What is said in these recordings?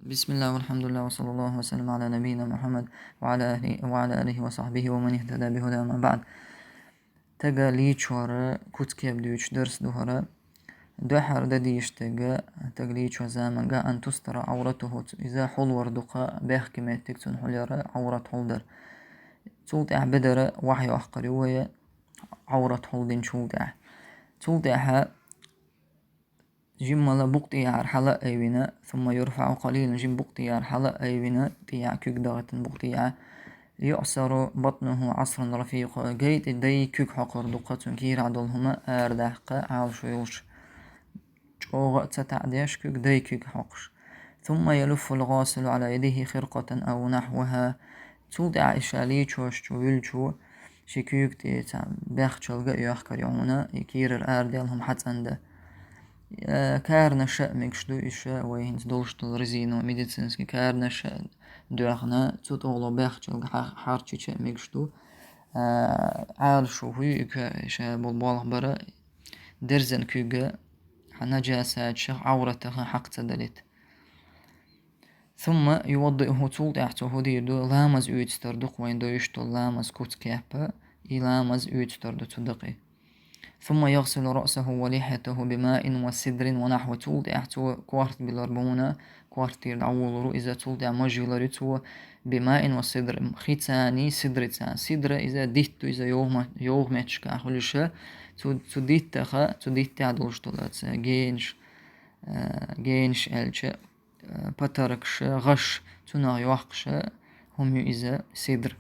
بسم الله والحمد لله وصلى الله وسلم على نبينا محمد وعلى آله وصحبه ومن اهتدى بهدى ما بعد. تجا ليتشورا كتكيب ديوش درس دهرا دحر دديش تجا ليتشو زامنجا أن تستر عورته إذا حول وردقا بيحكمت تكتون حليرا عورة حولدر تولت بدر وحي أحقري وهي عورة حولدين تولت جمّل بقطيار حلق أيونا ثم يرفع قليلا جم بقطيار حلق أيونا تيع كيك ضغط بقطيع يعصر بطنه عصرا رفيقا جيت دي كيك حقر دقة كير عدلهما أردحق عالش يلش جوغ تتعديش كيك دي كيك حقش ثم يلف الغاسل على يده خرقة أو نحوها تودع إشالي تشوش ويلشو شكيك تيع بيخشل يحكر يعونا يكير الأردلهم حتى عنده كارنشا ميكشدو إشا وينز دولشتل رزينو ميديسينسكي كارنشا دوغنا تطولو بيخشل حارتشا ميكشدو عالشو هيك إشا بالبالغ برا درزن كيغا نجاسات شخ عورتها حق تدلت ثم يوضئه طول تحته ديردو لامز يتستردق وين دو يشتو لامز كوت كيبا يلامز يتستردو تدقي ثم يغسل رأسه ولحيته بماء وسدر ونحو تولد احتو كوارت بالاربونة كوارتير عول رؤيزة تولد مجهل بماء وسدر خيتاني سدر إذا ديتو إذا يوغمتش كأخلشة تديتها تديت عدلش طلعت جينش ألش بطرقش غش تنا يوحقش هم إذا سدر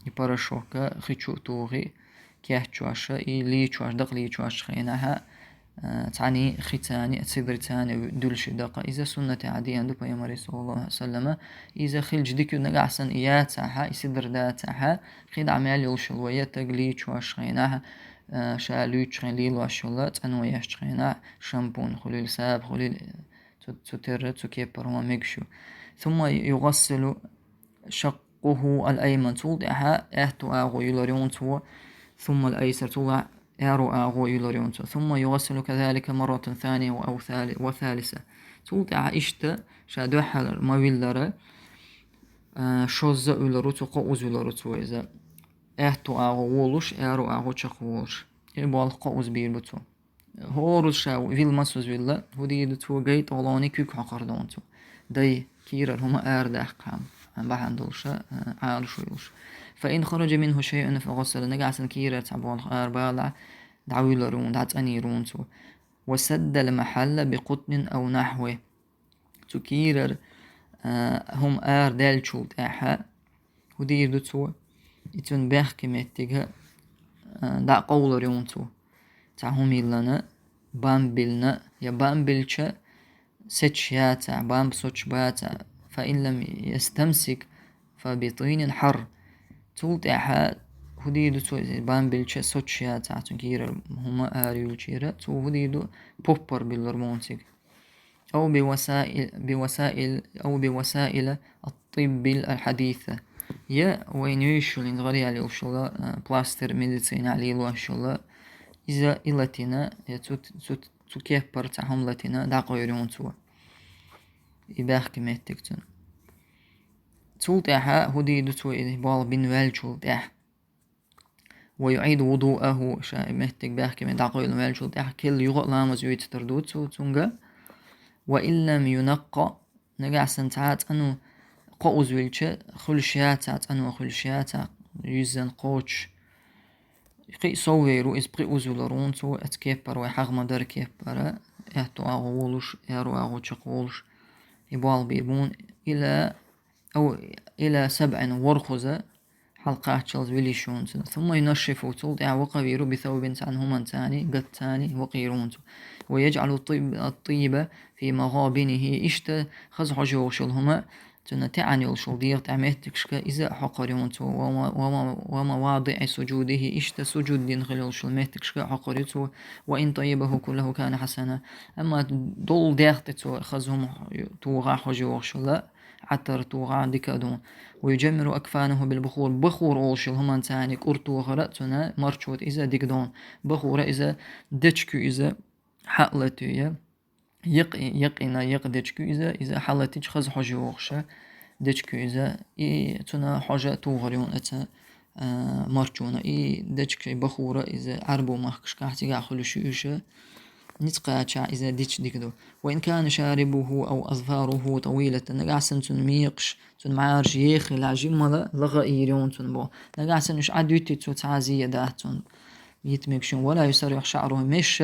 يبارشوكا خيتشو توغي كيحتشوش ليتشوش دق ليتشوش خينها تعني ختاني تصدر تاني دولش دقة إذا سنة عادية عند بيامري صلى الله عليه وسلم إذا خلج ديكو نقعسن إياتها يصدر داتها خيد عمال يلشلوية تقلي تشوش خينها شالوش خين ليلو أشلات أنو يشت خينها شامبون خليل ساب خليل تتر تكيبر ومكشو ثم يغسل شقه الأيمن تولدها اهتو أغو يلوريون ثم الأيسر طلع يارو أغو يلوريونتو ثم يغسل كذلك مرة ثانية أو وثالثة تولع إشتا شادوحل مويلر شوز يلورو تقوز يلورو تويزا اهتو أغو وولش يارو أغو تشخوش يبال قوز بيربتو هورو شاو فيل مسوز فيلا هودي دتو جيت أولاني كيك حقردونتو داي كيرر هما أردح قام بحندلشا عالشو يلش فإن خرج منه شيء فغسل نقعسن كيرر تعبون أربالع دعويلرون دعت أنيرونتو وسد المحل بقطن أو نحوه تكيرر هم دالشولت أحا ودير دتو يتون بيحكي متجه دع قولرونتو تعهم يلنا بامبلنا يا بامبلشا ستشياتا بامب سوتشباتا فإن لم يستمسك فبطين حر تولت أحد هديدو تو بامبلشا سوتشياتا تنكير هما آريولشيرا تو هديدو بوبر بالرمونتك أو بوسائل الطب الحديثة يا وين يشولين غري على وشلا بلاستر ميديسين على وشلا إذا إلتنا تكيف برتهم لتنا دقيرون تو يباخ كميتكتن تولتها هديدو تو بال بن والجولتها ويعيد وضوءه مهتك باخ كمي دقيل والجولتها كل يغق لامز يتردود تو تونغا وإن لم ينقى نقع سنتعات أنو قوز ويلش خلشيات أنو خلشيات يزن قوش قي صويرو إز قي أزولرون تو أتكيبر ويحغ مدر كيبر يهتو أغولش يارو أغو تشقولش يبال بيبون إلى 7 ورخزة حلقات شلز ويليشون ثم ينشفوا تلدع وقبيرو بثوب عنهما تاني قد تاني وقيرون ويجعل الطيب في مغابنه إشتا خزح جوشلهما تعني الشلدير تعميتكشك إذا حقريون ومواضع سجوده إشتا سجود دين خلال شلميتكشك حقريتو وإن طيبه كله كان حسنا أما دول ديختتو خزهم توغا حجوشلا عتر توغا ديكادون ويجمر أكفانه بالبخور بخور أولشل همان تاني كورتو غرأتنا مرشوت إذا ديكدون بخور إذا دتشكو إذا حقلتو يقينا يقدجكو إذا حالتيج خز حاجة وخشة دجكو إذا تنا حاجة توغريون أتا مرجونا دجك بخورة إذا عربو مخكش كاحتي قاخلو شيوشة نتقى إذا ديش ديكدو. وإن كان شاربه أو أظفاره طويلة نقعسن ميقش معارج يخي العجيم مالا لغا إيريون بو نقعسن مش عدوتي تعزية داتون يتمكشون ولا يسرح شعره مش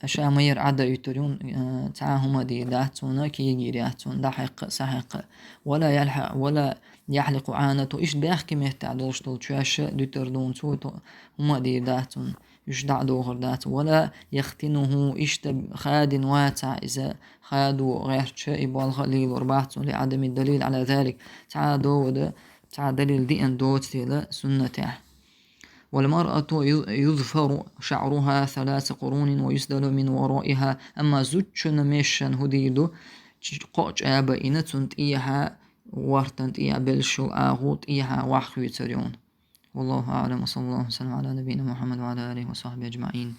شامير عدا يترون تعاهما دي داتونا كي يجيرياتون دحق سحق ولا يلحق ولا يحلق عانته إيش بيحكي مهتعدوش طول شاش دتردون صوت هما دي داتون إيش دعدو غردات ولا يختنه إيش خاد واتع إذا خادوا غير شيء بالغليل وربعتون لعدم الدليل على ذلك تعادو وده تعدليل دي أن دوت لا سنته. والمرأة يظفر شعرها 3 قرون ويسدل من ورائها أما زوجنا ميشن هديدو قوش آبا إنتون إيها وارتنت إيها بلشو آغوت إيها وحخ يتريون. والله أعلم وصلى الله وسلم على نبينا محمد وعلى آله وصحبه أجمعين.